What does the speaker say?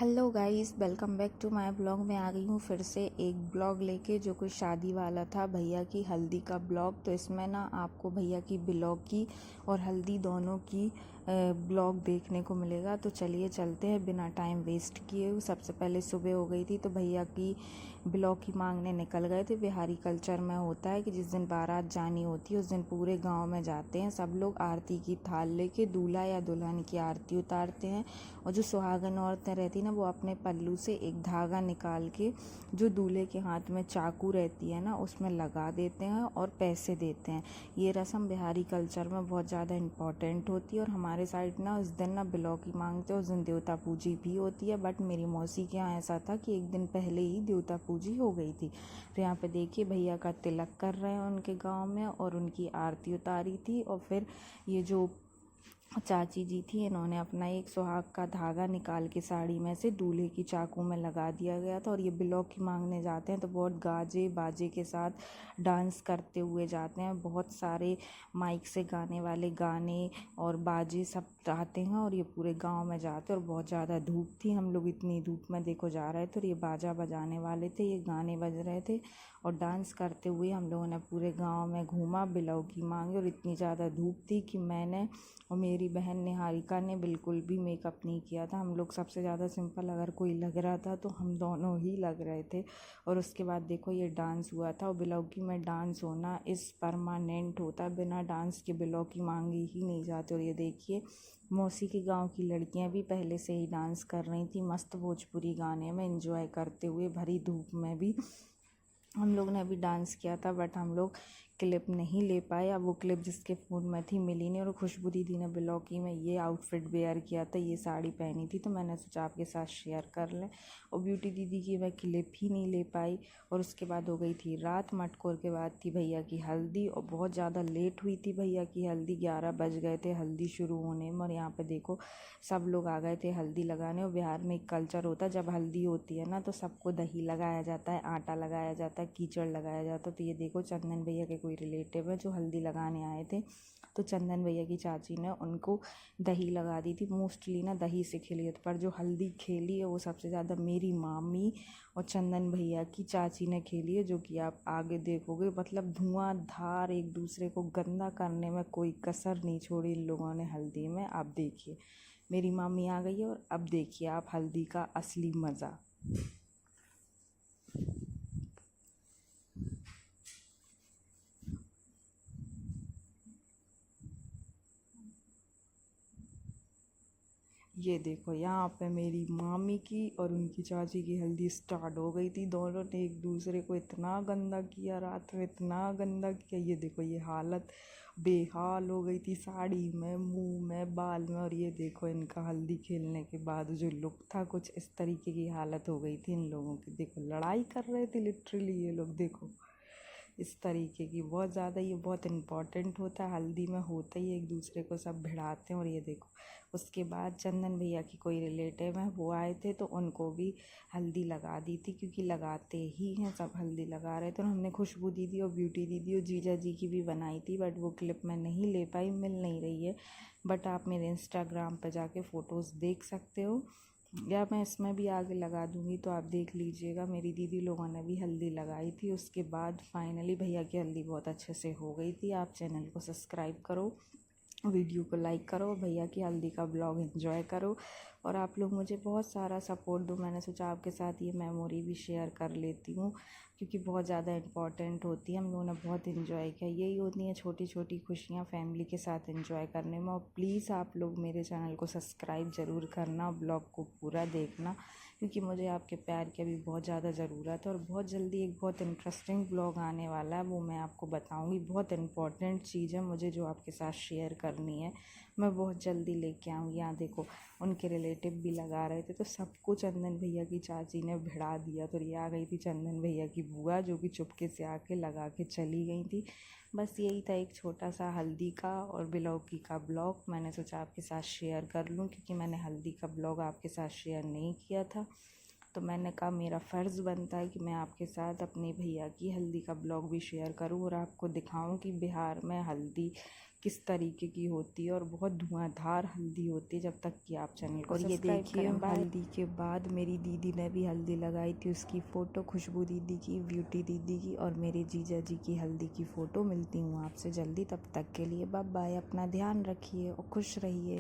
Hello guys, welcome back to my blog. मैं आ गई हूँ फिर से एक ब्लॉग लेके, जो कुछ शादी वाला था, भैया की हल्दी का ब्लॉग। तो इसमें ना आपको भैया की ब्लॉग की और हल्दी दोनों की ब्लॉग देखने को मिलेगा। तो चलिए चलते हैं बिना टाइम वेस्ट किए। सबसे पहले सुबह हो गई थी तो भैया की ब्लॉग की मांगने निकल गए थे। बिहारी कल्चर में होता है कि जिस दिन बारात जानी होती है उस दिन पूरे गांव में जाते हैं सब लोग, आरती की थाल लेके दूल्हा या दुल्हन की आरती उतारते हैं। और जो सुहागन औरतें रहती ना, वो अपने पल्लू से एक धागा निकाल के जो दूल्हे के हाथ में चाकू रहती है ना, उसमें लगा देते हैं और पैसे देते हैं। ये रस्म बिहारी कल्चर में बहुत ज़्यादा इम्पॉर्टेंट होती है। और हमारे साइड ना उस दिन ना बिलौकी मांगते हैं, उस दिन देवता पूजी भी होती है। बट मेरी मौसी के यहाँ ऐसा था कि एक दिन पहले ही देवता पूजी हो गई थी। तो यहाँ पे देखिए भैया का तिलक कर रहे हैं उनके गाँव में, और उनकी आरती उतारी थी। और फिर ये जो चाची जी थी, इन्होंने अपना एक सुहाग का धागा निकाल के साड़ी में से दूल्हे की चाकू में लगा दिया गया था। और ये बिलौकी मांगने जाते हैं तो बहुत गाजे बाजे के साथ डांस करते हुए जाते हैं। बहुत सारे माइक से गाने वाले गाने और बाजे सब आते हैं और ये पूरे गांव में जाते हैं। और बहुत ज़्यादा धूप थी, हम लोग इतनी धूप में देखो जा रहे थे। और ये बाजा बजाने वाले थे, ये गाने बज रहे थे और डांस करते हुए हम लोगों ने पूरे गांव में घूमा, बिलौकी मांगी। और इतनी ज़्यादा धूप थी कि मैंने और मेरी बहन निहारिका ने बिल्कुल भी मेकअप नहीं किया था। हम लोग सबसे ज़्यादा सिंपल अगर कोई लग रहा था तो हम दोनों ही लग रहे थे। और उसके बाद देखो ये डांस हुआ था। और बिलौकी में डांस होना इस परमानेंट होता है, बिना डांस के बिलौकी मांगी ही नहीं जाती। और ये देखिए मौसी के गांव की लड़कियां भी पहले से ही डांस कर रही थी, मस्त भोजपुरी गाने में एंजॉय करते हुए, भरी धूप में भी हम लोग ने भी डांस किया था। बट हम लोग क्लिप नहीं ले पाए। अब वो क्लिप जिसके फ़ोन में थी मिली नहीं। और खुशबू दीदी ने बिलौकी में ये आउटफिट वेयर किया था, ये साड़ी पहनी थी, तो मैंने सोचा आपके साथ शेयर कर लें। और ब्यूटी दीदी की मैं क्लिप ही नहीं ले पाई। और उसके बाद हो गई थी रात, मटकोर के बाद थी भैया की हल्दी। और बहुत ज़्यादा लेट हुई थी भैया की हल्दी, 11 बज गए थे हल्दी शुरू होने में। और यहाँ पर देखो सब लोग आ गए थे हल्दी लगाने। और बिहार में एक कल्चर होता है, जब हल्दी होती है ना तो सबको दही लगाया जाता है, आटा लगाया जाता है, कीचड़ लगाया जाता है। तो ये देखो चंदन भैया के कोई रिलेटिव है जो हल्दी लगाने आए थे, तो चंदन भैया की चाची ने उनको दही लगा दी थी। मोस्टली ना दही से खेली है, पर जो हल्दी खेली है वो सबसे ज़्यादा मेरी मामी और चंदन भैया की चाची ने खेली है, जो कि आप आगे देखोगे। मतलब धुआंधार, एक दूसरे को गंदा करने में कोई कसर नहीं छोड़ी इन लोगों ने हल्दी में। आप देखिए मेरी मामी आ गई है। और अब देखिए आप हल्दी का असली मज़ा। ये देखो यहाँ पे मेरी मामी की और उनकी चाची की हल्दी स्टार्ट हो गई थी। दोनों ने एक दूसरे को इतना गंदा किया, रात में इतना गंदा किया। ये देखो ये हालत बेहाल हो गई थी, साड़ी में, मुंह में, बाल में। और ये देखो इनका हल्दी खेलने के बाद जो लुक था, कुछ इस तरीके की हालत हो गई थी इन लोगों की। देखो लड़ाई कर रहे थे लिटरली ये लोग, देखो इस तरीके की। बहुत ज़्यादा ये बहुत इम्पॉर्टेंट होता है, हल्दी में होता ही एक दूसरे को सब भिड़ाते हैं। और ये देखो उसके बाद चंदन भैया की कोई रिलेटिव है वो आए थे, तो उनको भी हल्दी लगा दी थी, क्योंकि लगाते ही हैं सब, हल्दी लगा रहे थे। और हमने खुशबू दीदी और ब्यूटी दीदी और जीजा जी की भी बनाई थी, बट वो क्लिप मैं नहीं ले पाई, मिल नहीं रही है। बट आप मेरे इंस्टाग्राम पर जाके फ़ोटोज़ देख सकते हो, या मैं इसमें भी आगे लगा दूँगी तो आप देख लीजिएगा। मेरी दीदी लोगों ने भी हल्दी लगाई थी। उसके बाद फाइनली भैया की हल्दी बहुत अच्छे से हो गई थी। आप चैनल को सब्सक्राइब करो, वीडियो को लाइक करो, भैया की हल्दी का ब्लॉग एंजॉय करो। और आप लोग मुझे बहुत सारा सपोर्ट दो। मैंने सोचा आपके साथ ये मेमोरी भी शेयर कर लेती हूँ, क्योंकि बहुत ज़्यादा इम्पॉर्टेंट होती है। हम लोगों ने बहुत इन्जॉय किया। यही होती हैं छोटी छोटी खुशियाँ फैमिली के साथ इन्जॉय करने में। और प्लीज़ आप लोग मेरे चैनल को सब्सक्राइब ज़रूर करना और ब्लॉग को पूरा देखना, क्योंकि मुझे आपके प्यार की अभी बहुत ज़्यादा ज़रूरत है। और बहुत जल्दी एक बहुत इंटरेस्टिंग ब्लॉग आने वाला है, वो मैं आपको बताऊंगी। बहुत इंपॉर्टेंट चीज़ है मुझे जो आपके साथ शेयर करनी है, मैं बहुत जल्दी लेके आऊँगी। यहाँ देखो उनके रिलेटिव भी लगा रहे थे, तो सबको चंदन भैया की चाची ने भिड़ा दिया। तो ये आ गई थी चंदन भैया की बुआ, जो कि चुपके से आके लगा के चली गई थी। बस यही था एक छोटा सा हल्दी का और बिलौकी का ब्लॉग, मैंने सोचा आपके साथ शेयर कर लूँ, क्योंकि मैंने हल्दी का ब्लॉग आपके साथ शेयर नहीं किया था। तो मैंने कहा मेरा फ़र्ज़ बनता है कि मैं आपके साथ अपने भैया की हल्दी का ब्लॉग भी शेयर करूं और आपको दिखाऊं कि बिहार में हल्दी किस तरीके की होती है और बहुत धुआंधार हल्दी होती है। जब तक कि आप चैनल को सब्सक्राइब करें। हल्दी के बाद मेरी दीदी ने भी हल्दी लगाई थी, उसकी फ़ोटो खुशबू दीदी की, ब्यूटी दीदी की और मेरे जीजा जी की हल्दी की फ़ोटो। मिलती हूँ आपसे जल्दी, तब तक के लिए बाय बाय। अपना ध्यान रखिए और खुश रहिए।